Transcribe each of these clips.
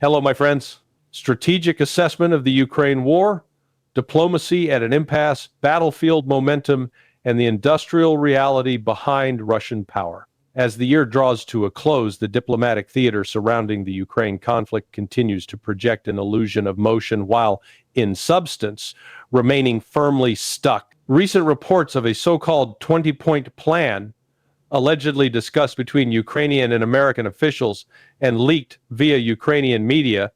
Hello, my friends. Strategic assessment of the Ukraine war, diplomacy at an impasse, battlefield momentum, and the industrial reality behind Russian power. As the year draws to a close, the diplomatic theater surrounding the Ukraine conflict continues to project an illusion of motion while, in substance, remaining firmly stuck. Recent reports of a so-called 20-point plan allegedly discussed between Ukrainian and American officials and leaked via Ukrainian media,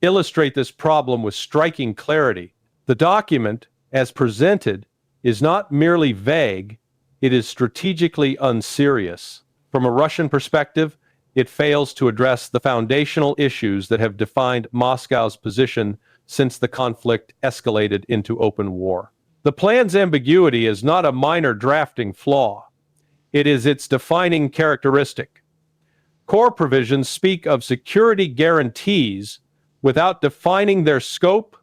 illustrate this problem with striking clarity. The document, as presented, is not merely vague, it is strategically unserious. From a Russian perspective, it fails to address the foundational issues that have defined Moscow's position since the conflict escalated into open war. The plan's ambiguity is not a minor drafting flaw. It is its defining characteristic. Core provisions speak of security guarantees without defining their scope,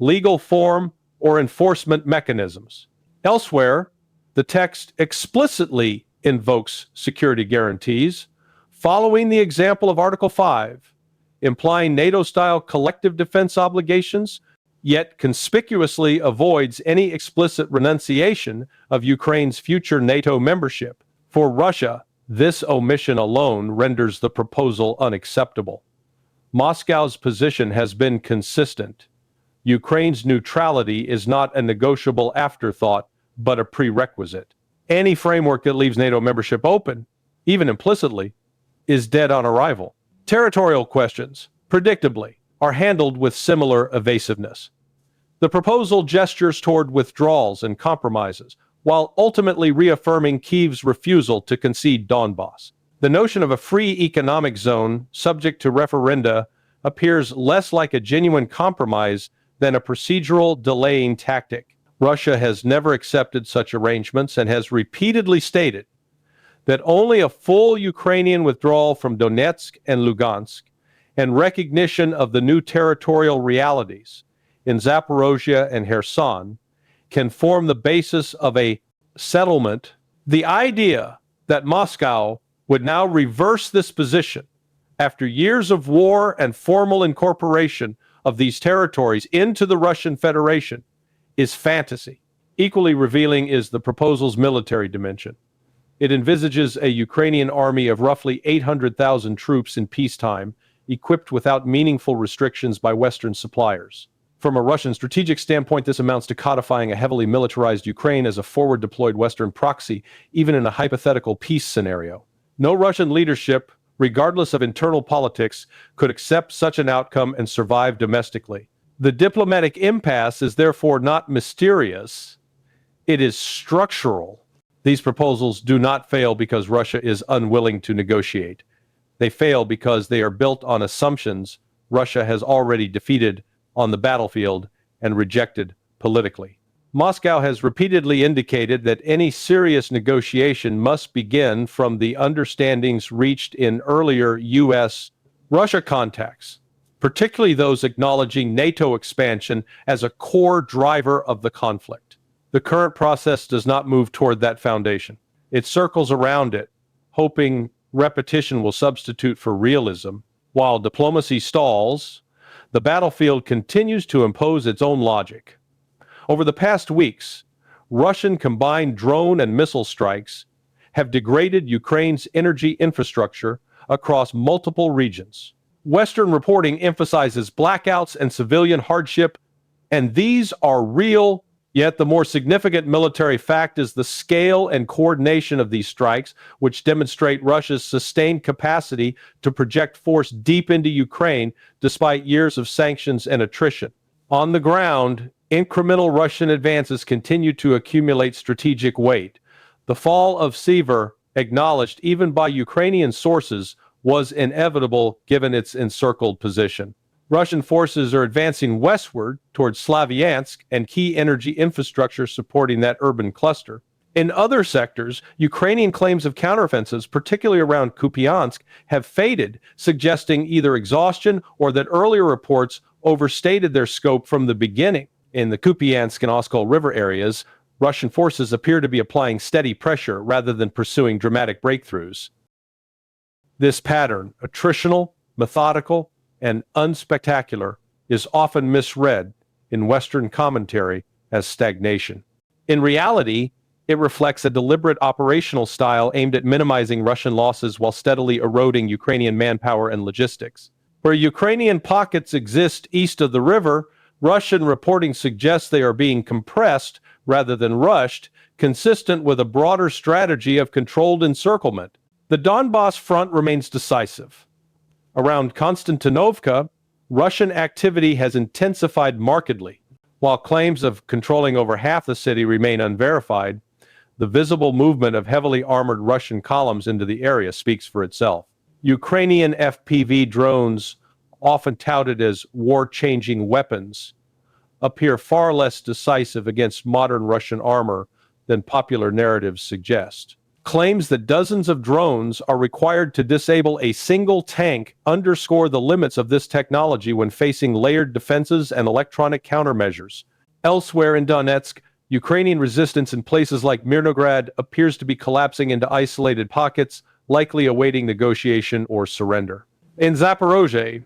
legal form, or enforcement mechanisms. Elsewhere, the text explicitly invokes security guarantees, following the example of Article 5, implying NATO-style collective defense obligations, yet conspicuously avoids any explicit renunciation of Ukraine's future NATO membership. For Russia, this omission alone renders the proposal unacceptable. Moscow's position has been consistent. Ukraine's neutrality is not a negotiable afterthought, but a prerequisite. Any framework that leaves NATO membership open, even implicitly, is dead on arrival. Territorial questions, predictably, are handled with similar evasiveness. The proposal gestures toward withdrawals and compromises, while ultimately reaffirming Kyiv's refusal to concede Donbass. The notion of a free economic zone subject to referenda appears less like a genuine compromise than a procedural delaying tactic. Russia has never accepted such arrangements and has repeatedly stated that only a full Ukrainian withdrawal from Donetsk and Lugansk and recognition of the new territorial realities in Zaporozhye and Kherson can form the basis of a settlement. The idea that Moscow would now reverse this position after years of war and formal incorporation of these territories into the Russian Federation is fantasy. Equally revealing is the proposal's military dimension. It envisages a Ukrainian army of roughly 800,000 troops in peacetime, equipped without meaningful restrictions by Western suppliers. From a Russian strategic standpoint, this amounts to codifying a heavily militarized Ukraine as a forward-deployed Western proxy, even in a hypothetical peace scenario. No Russian leadership, regardless of internal politics, could accept such an outcome and survive domestically. The diplomatic impasse is therefore not mysterious, it is structural. These proposals do not fail because Russia is unwilling to negotiate. They fail because they are built on assumptions Russia has already defeated on the battlefield and rejected politically. Moscow has repeatedly indicated that any serious negotiation must begin from the understandings reached in earlier U.S.-Russia contacts, particularly those acknowledging NATO expansion as a core driver of the conflict. The current process does not move toward that foundation. It circles around it, hoping repetition will substitute for realism. While diplomacy stalls, the battlefield continues to impose its own logic. Over the past weeks, Russian combined drone and missile strikes have degraded Ukraine's energy infrastructure across multiple regions. Western reporting emphasizes blackouts and civilian hardship, and these are real. Yet the more significant military fact is the scale and coordination of these strikes, which demonstrate Russia's sustained capacity to project force deep into Ukraine despite years of sanctions and attrition. On the ground, incremental Russian advances continue to accumulate strategic weight. The fall of Sever, acknowledged even by Ukrainian sources, was inevitable given its encircled position. Russian forces are advancing westward towards Slavyansk and key energy infrastructure supporting that urban cluster. In other sectors, Ukrainian claims of counteroffensives, particularly around Kupiansk, have faded, suggesting either exhaustion or that earlier reports overstated their scope from the beginning. In the Kupiansk and Oskol River areas, Russian forces appear to be applying steady pressure rather than pursuing dramatic breakthroughs. This pattern, attritional, methodical, and unspectacular is often misread in Western commentary as stagnation. In reality, it reflects a deliberate operational style aimed at minimizing Russian losses while steadily eroding Ukrainian manpower and logistics. Where Ukrainian pockets exist east of the river, Russian reporting suggests they are being compressed rather than rushed, consistent with a broader strategy of controlled encirclement. The Donbas front remains decisive. Around Konstantinovka, Russian activity has intensified markedly. While claims of controlling over half the city remain unverified, the visible movement of heavily armored Russian columns into the area speaks for itself. Ukrainian FPV drones, often touted as war-changing weapons, appear far less decisive against modern Russian armor than popular narratives suggest. Claims that dozens of drones are required to disable a single tank underscore the limits of this technology when facing layered defenses and electronic countermeasures. Elsewhere in Donetsk, Ukrainian resistance in places like Mirnograd appears to be collapsing into isolated pockets, likely awaiting negotiation or surrender. In Zaporozhye,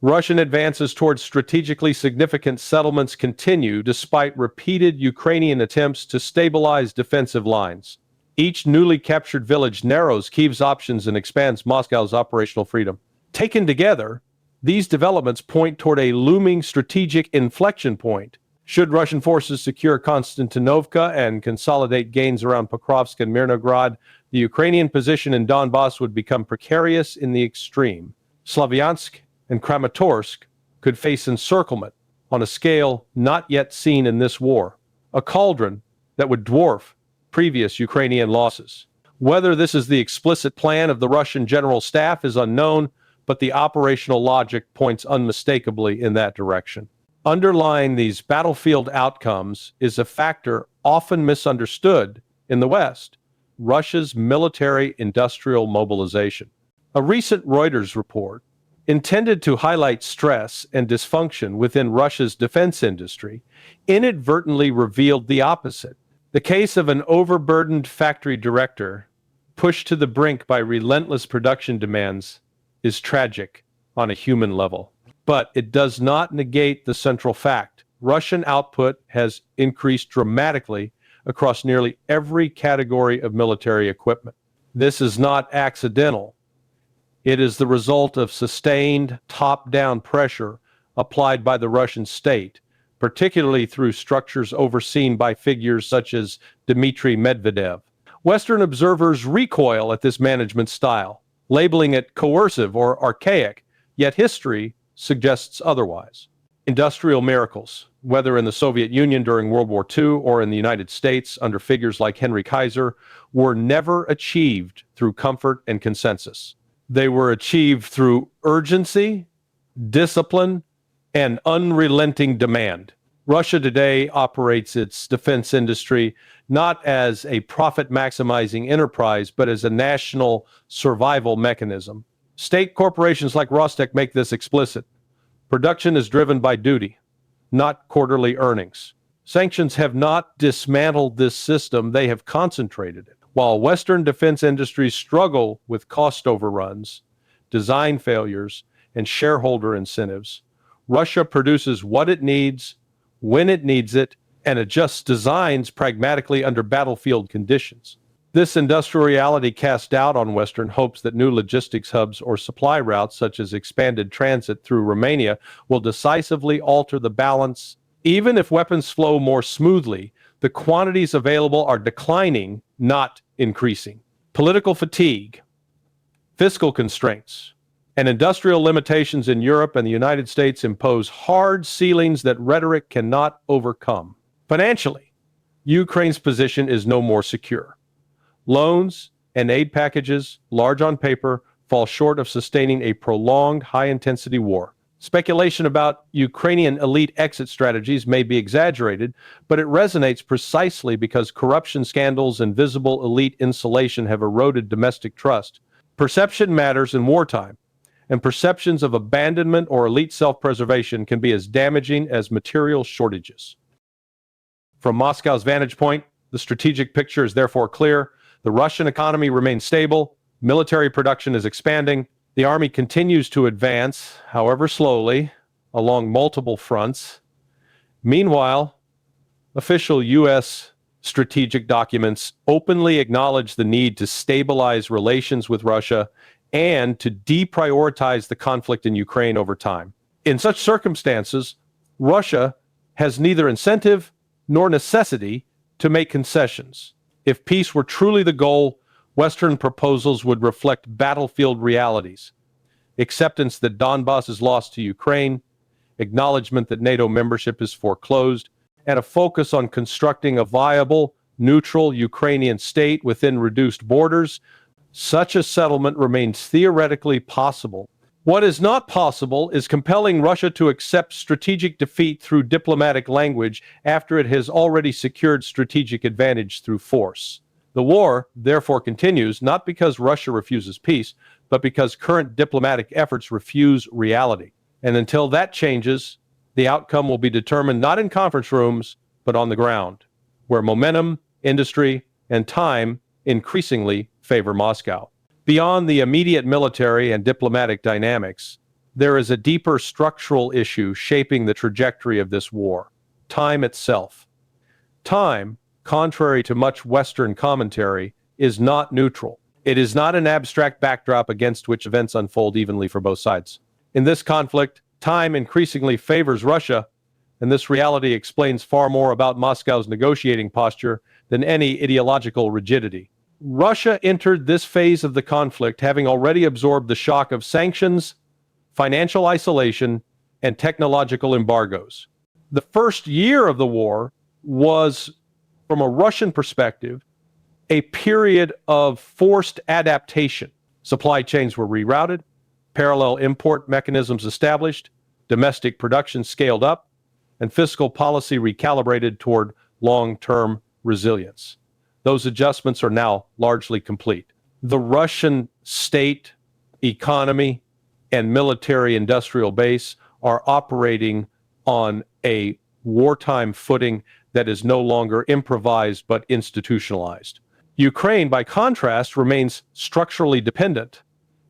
Russian advances towards strategically significant settlements continue despite repeated Ukrainian attempts to stabilize defensive lines. Each newly captured village narrows Kyiv's options and expands Moscow's operational freedom. Taken together, these developments point toward a looming strategic inflection point. Should Russian forces secure Konstantinovka and consolidate gains around Pokrovsk and Mirnograd, the Ukrainian position in Donbas would become precarious in the extreme. Slavyansk and Kramatorsk could face encirclement on a scale not yet seen in this war, a cauldron that would dwarf previous Ukrainian losses. Whether this is the explicit plan of the Russian General Staff is unknown, but the operational logic points unmistakably in that direction. Underlying these battlefield outcomes is a factor often misunderstood in the West: Russia's military-industrial mobilization. A recent Reuters report, intended to highlight stress and dysfunction within Russia's defense industry, inadvertently revealed the opposite. The case of an overburdened factory director, pushed to the brink by relentless production demands, is tragic on a human level. But it does not negate the central fact: Russian output has increased dramatically across nearly every category of military equipment. This is not accidental. It is the result of sustained top-down pressure applied by the Russian state, particularly through structures overseen by figures such as Dmitry Medvedev. Western observers recoil at this management style, labeling it coercive or archaic, yet history suggests otherwise. Industrial miracles, whether in the Soviet Union during World War II or in the United States under figures like Henry Kaiser, were never achieved through comfort and consensus. They were achieved through urgency, discipline, and unrelenting demand. Russia today operates its defense industry not as a profit-maximizing enterprise, but as a national survival mechanism. State corporations like Rostec make this explicit. Production is driven by duty, not quarterly earnings. Sanctions have not dismantled this system, they have concentrated it. While Western defense industries struggle with cost overruns, design failures, and shareholder incentives, Russia produces what it needs, when it needs it, and adjusts designs pragmatically under battlefield conditions. This industrial reality casts doubt on Western hopes that new logistics hubs or supply routes, such as expanded transit through Romania, will decisively alter the balance. Even if weapons flow more smoothly, the quantities available are declining, not increasing. Political fatigue, fiscal constraints, and industrial limitations in Europe and the United States impose hard ceilings that rhetoric cannot overcome. Financially, Ukraine's position is no more secure. Loans and aid packages, large on paper, fall short of sustaining a prolonged, high-intensity war. Speculation about Ukrainian elite exit strategies may be exaggerated, but it resonates precisely because corruption scandals and visible elite insulation have eroded domestic trust. Perception matters in wartime, and perceptions of abandonment or elite self-preservation can be as damaging as material shortages. From Moscow's vantage point, the strategic picture is therefore clear. The Russian economy remains stable, military production is expanding, The army continues to advance, however slowly, along multiple fronts. Meanwhile, official U.S. strategic documents openly acknowledge the need to stabilize relations with Russia and to deprioritize the conflict in Ukraine over time. In such circumstances, Russia has neither incentive nor necessity to make concessions. If peace were truly the goal, Western proposals would reflect battlefield realities: acceptance that Donbass is lost to Ukraine, acknowledgement that NATO membership is foreclosed, and a focus on constructing a viable, neutral Ukrainian state within reduced borders. Such a settlement remains theoretically possible. What is not possible is compelling Russia to accept strategic defeat through diplomatic language after it has already secured strategic advantage through force. The war, therefore, continues not because Russia refuses peace, but because current diplomatic efforts refuse reality. And until that changes, the outcome will be determined not in conference rooms, but on the ground, where momentum, industry, and time increasingly favor Moscow. Beyond the immediate military and diplomatic dynamics, there is a deeper structural issue shaping the trajectory of this war: time itself. Time, contrary to much Western commentary, is not neutral. It is not an abstract backdrop against which events unfold evenly for both sides. In this conflict, time increasingly favors Russia, and this reality explains far more about Moscow's negotiating posture than any ideological rigidity. Russia entered this phase of the conflict having already absorbed the shock of sanctions, financial isolation, and technological embargoes. The first year of the war was, from a Russian perspective, a period of forced adaptation. Supply chains were rerouted, parallel import mechanisms established, domestic production scaled up, and fiscal policy recalibrated toward long-term resilience. Those adjustments are now largely complete. The Russian state, economy, and military-industrial base are operating on a wartime footing that is no longer improvised but institutionalized. Ukraine, by contrast, remains structurally dependent.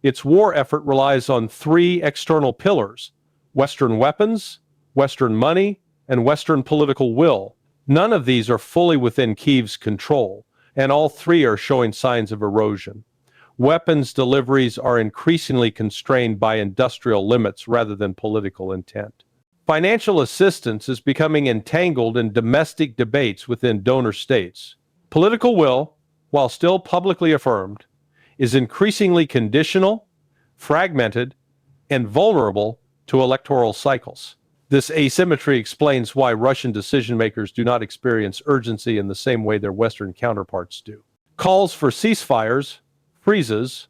Its war effort relies on three external pillars: Western weapons, Western money, and Western political will. None of these are fully within Kyiv's control, and all three are showing signs of erosion. Weapons deliveries are increasingly constrained by industrial limits rather than political intent. Financial assistance is becoming entangled in domestic debates within donor states. Political will, while still publicly affirmed, is increasingly conditional, fragmented, and vulnerable to electoral cycles. This asymmetry explains why Russian decision-makers do not experience urgency in the same way their Western counterparts do. Calls for ceasefires, freezes,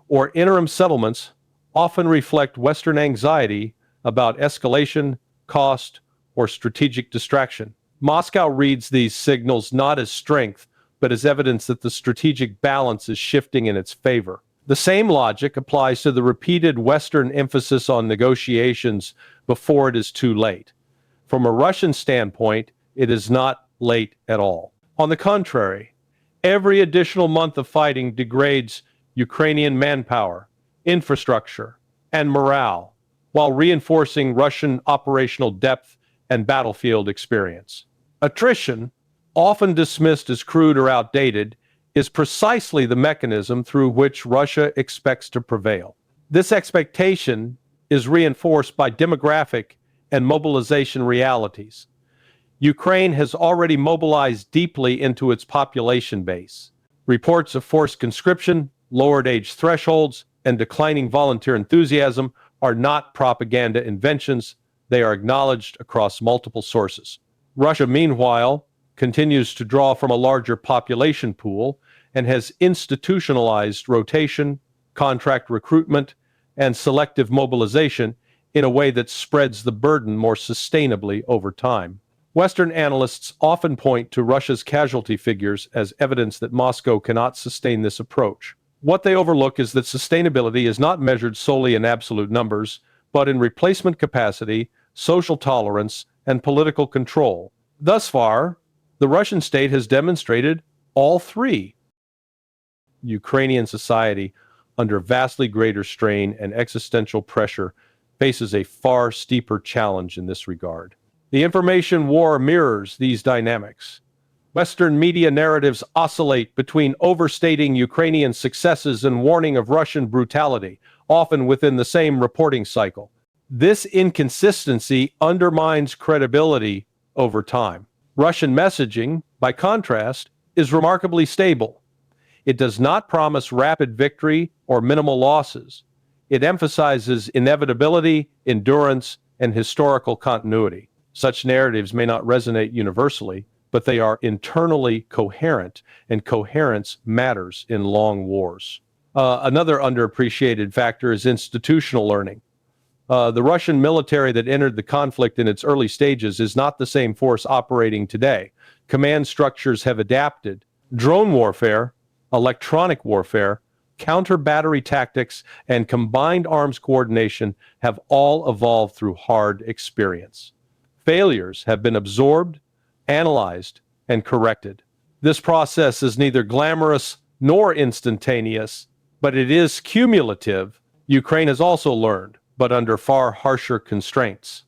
or interim settlements often reflect Western anxiety about escalation, cost, or strategic distraction. Moscow reads these signals not as strength, but as evidence that the strategic balance is shifting in its favor. The same logic applies to the repeated Western emphasis on negotiations before it is too late. From a Russian standpoint, it is not late at all. On the contrary, every additional month of fighting degrades Ukrainian manpower, infrastructure, and morale, while reinforcing Russian operational depth and battlefield experience. Attrition, often dismissed as crude or outdated, is precisely the mechanism through which Russia expects to prevail. This expectation is reinforced by demographic and mobilization realities. Ukraine has already mobilized deeply into its population base. Reports of forced conscription, lowered age thresholds, and declining volunteer enthusiasm are not propaganda inventions. They are acknowledged across multiple sources. Russia, meanwhile, continues to draw from a larger population pool and has institutionalized rotation, contract recruitment, and selective mobilization in a way that spreads the burden more sustainably over time. Western analysts often point to Russia's casualty figures as evidence that Moscow cannot sustain this approach. What they overlook is that sustainability is not measured solely in absolute numbers, but in replacement capacity, social tolerance, and political control. Thus far, the Russian state has demonstrated all three. Ukrainian society, under vastly greater strain and existential pressure, faces a far steeper challenge in this regard. The information war mirrors these dynamics. Western media narratives oscillate between overstating Ukrainian successes and warning of Russian brutality, often within the same reporting cycle. This inconsistency undermines credibility over time. Russian messaging, by contrast, is remarkably stable. It does not promise rapid victory or minimal losses. It emphasizes inevitability, endurance, and historical continuity. Such narratives may not resonate universally, but they are internally coherent, and coherence matters in long wars. Another underappreciated factor is institutional learning. The Russian military that entered the conflict in its early stages is not the same force operating today. Command structures have adapted. Drone warfare, electronic warfare, counter-battery tactics, and combined arms coordination have all evolved through hard experience. Failures have been absorbed, analyzed, and corrected. This process is neither glamorous nor instantaneous, but it is cumulative. Ukraine has also learned, but under far harsher constraints.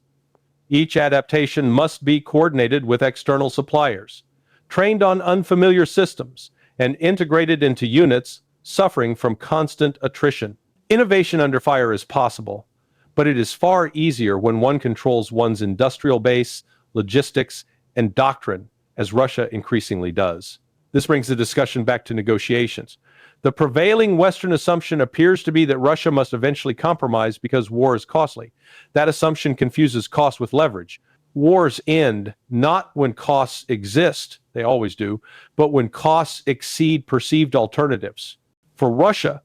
Each adaptation must be coordinated with external suppliers, trained on unfamiliar systems, and integrated into units suffering from constant attrition. Innovation under fire is possible, but it is far easier when one controls one's industrial base, logistics, and doctrine, as Russia increasingly does. This brings the discussion back to negotiations. The prevailing Western assumption appears to be that Russia must eventually compromise because war is costly. That assumption confuses cost with leverage. Wars end not when costs exist, they always do, but when costs exceed perceived alternatives. For Russia,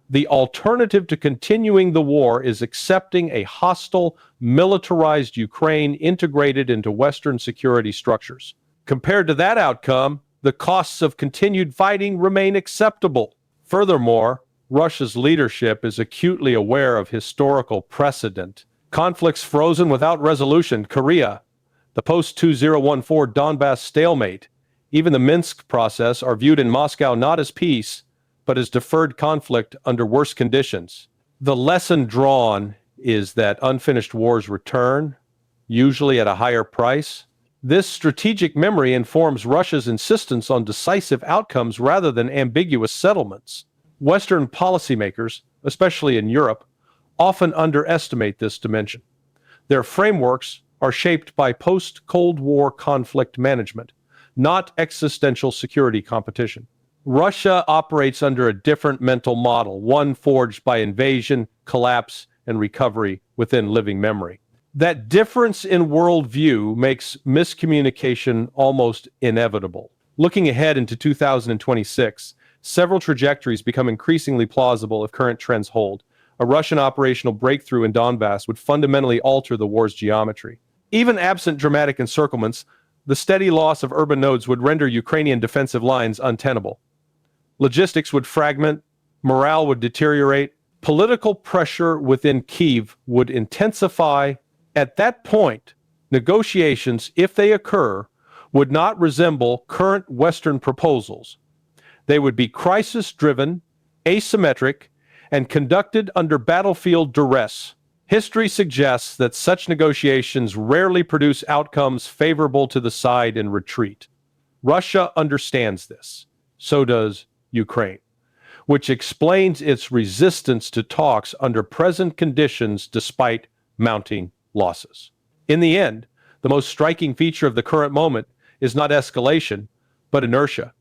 the alternative to continuing the war is accepting a hostile, militarized Ukraine integrated into Western security structures. Compared to that outcome, the costs of continued fighting remain acceptable. Furthermore, Russia's leadership is acutely aware of historical precedent. Conflicts frozen without resolution, Korea, the post-2014 Donbass stalemate, even the Minsk process are viewed in Moscow not as peace, but as deferred conflict under worse conditions. The lesson drawn is that unfinished wars return, usually at a higher price. This strategic memory informs Russia's insistence on decisive outcomes rather than ambiguous settlements. Western policymakers, especially in Europe, often underestimate this dimension. Their frameworks are shaped by post-Cold War conflict management, not existential security competition. Russia operates under a different mental model, one forged by invasion, collapse, and recovery within living memory. That difference in worldview makes miscommunication almost inevitable. Looking ahead into 2026, several trajectories become increasingly plausible if current trends hold. A Russian operational breakthrough in Donbass would fundamentally alter the war's geometry. Even absent dramatic encirclements, the steady loss of urban nodes would render Ukrainian defensive lines untenable. Logistics would fragment, morale would deteriorate, political pressure within Kyiv would intensify. At that point, negotiations, if they occur, would not resemble current Western proposals. They would be crisis-driven, asymmetric, and conducted under battlefield duress. History suggests that such negotiations rarely produce outcomes favorable to the side in retreat. Russia understands this. So does Ukraine, which explains its resistance to talks under present conditions despite mounting losses. In the end, the most striking feature of the current moment is not escalation, but inertia.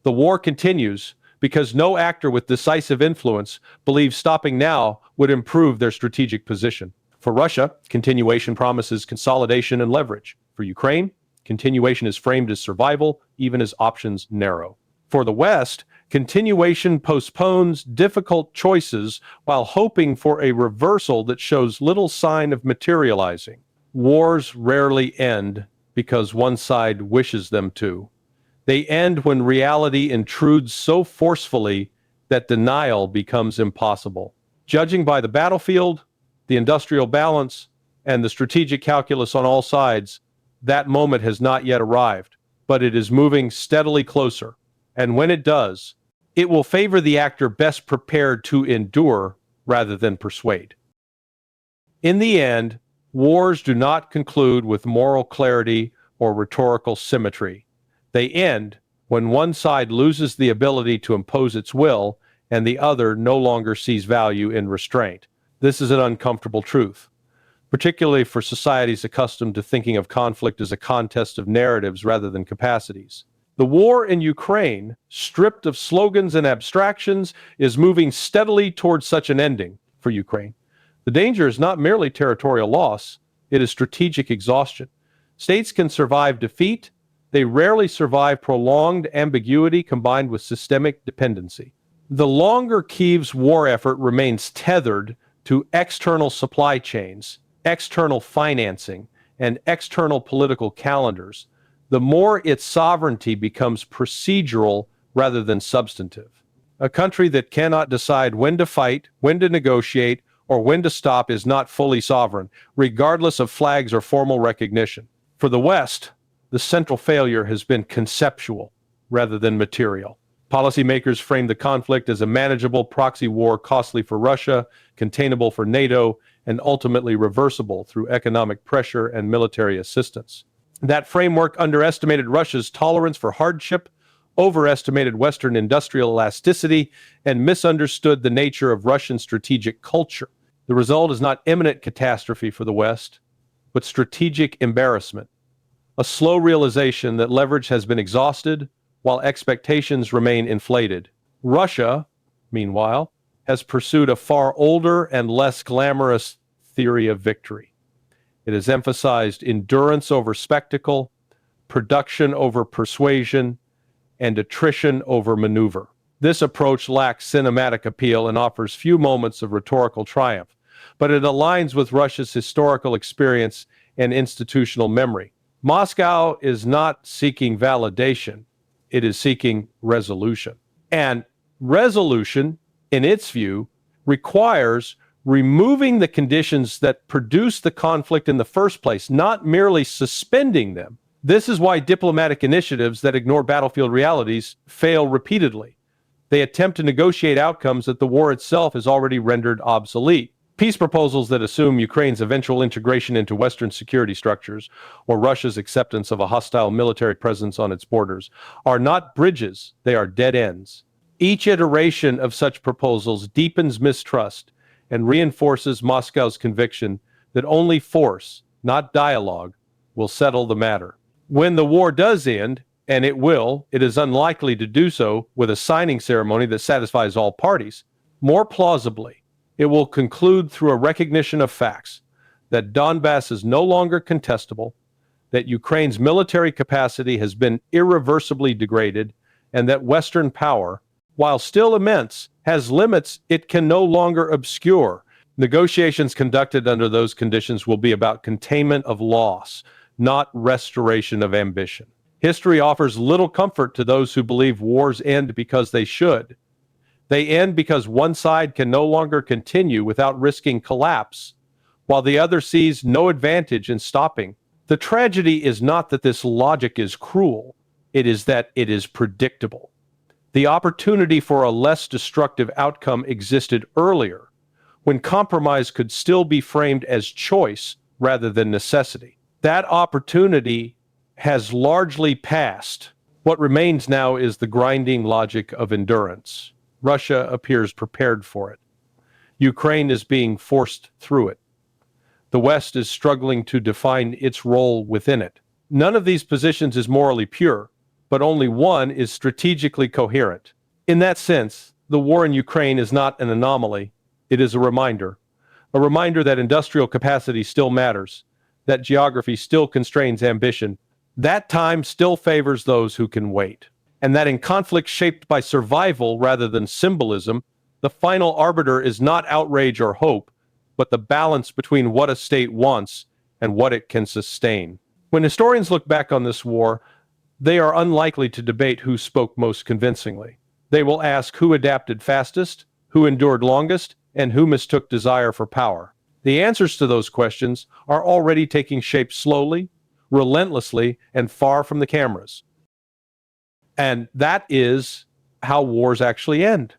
The war continues because no actor with decisive influence believes stopping now would improve their strategic position. For Russia, continuation promises consolidation and leverage. For Ukraine, continuation is framed as survival, even as options narrow. For the West, continuation postpones difficult choices while hoping for a reversal that shows little sign of materializing. Wars rarely end because one side wishes them to. They end when reality intrudes so forcefully that denial becomes impossible. Judging by the battlefield, the industrial balance, and the strategic calculus on all sides, that moment has not yet arrived, but it is moving steadily closer. And when it does, It will favor the actor best prepared to endure rather than persuade. In the end, wars do not conclude with moral clarity or rhetorical symmetry. They end when one side loses the ability to impose its will and the other no longer sees value in restraint. This is an uncomfortable truth, particularly for societies accustomed to thinking of conflict as a contest of narratives rather than capacities. The war in Ukraine, stripped of slogans and abstractions, is moving steadily towards such an ending for Ukraine. The danger is not merely territorial loss, it is strategic exhaustion. States can survive defeat, they rarely survive prolonged ambiguity combined with systemic dependency. The longer Kyiv's war effort remains tethered to external supply chains, external financing, and external political calendars, the more its sovereignty becomes procedural rather than substantive. A country that cannot decide when to fight, when to negotiate, or when to stop is not fully sovereign, regardless of flags or formal recognition. For the West, the central failure has been conceptual rather than material. Policymakers frame the conflict as a manageable proxy war costly for Russia, containable for NATO, and ultimately reversible through economic pressure and military assistance. That framework underestimated Russia's tolerance for hardship, overestimated Western industrial elasticity, and misunderstood the nature of Russian strategic culture. The result is not imminent catastrophe for the West, but strategic embarrassment. A slow realization that leverage has been exhausted while expectations remain inflated. Russia, meanwhile, has pursued a far older and less glamorous theory of victory. It has emphasized endurance over spectacle, production over persuasion, and attrition over maneuver. This approach lacks cinematic appeal and offers few moments of rhetorical triumph, but it aligns with Russia's historical experience and institutional memory. Moscow is not seeking validation, it is seeking resolution. And resolution, in its view, requires removing the conditions that produce the conflict in the first place, not merely suspending them. This is why diplomatic initiatives that ignore battlefield realities fail repeatedly. They attempt to negotiate outcomes that the war itself has already rendered obsolete. Peace proposals that assume Ukraine's eventual integration into Western security structures or Russia's acceptance of a hostile military presence on its borders are not bridges, they are dead ends. Each iteration of such proposals deepens mistrust and reinforces Moscow's conviction that only force, not dialogue, will settle the matter. When the war does end, and it will, it is unlikely to do so with a signing ceremony that satisfies all parties. More plausibly, it will conclude through a recognition of facts that Donbass is no longer contestable, that Ukraine's military capacity has been irreversibly degraded, and that Western power, while still immense, has limits it can no longer obscure. Negotiations conducted under those conditions will be about containment of loss, not restoration of ambition. History offers little comfort to those who believe wars end because they should. They end because one side can no longer continue without risking collapse, while the other sees no advantage in stopping. The tragedy is not that this logic is cruel, it is that it is predictable. The opportunity for a less destructive outcome existed earlier, when compromise could still be framed as choice rather than necessity. That opportunity has largely passed. What remains now is the grinding logic of endurance. Russia appears prepared for it. Ukraine is being forced through it. The West is struggling to define its role within it. None of these positions is morally pure, but only one is strategically coherent. In that sense, the war in Ukraine is not an anomaly. It is a reminder that industrial capacity still matters, that geography still constrains ambition, that time still favors those who can wait, and that in conflicts shaped by survival rather than symbolism, the final arbiter is not outrage or hope, but the balance between what a state wants and what it can sustain. When historians look back on this war, they are unlikely to debate who spoke most convincingly. They will ask who adapted fastest, who endured longest, and who mistook desire for power. The answers to those questions are already taking shape slowly, relentlessly, and far from the cameras. And that is how wars actually end.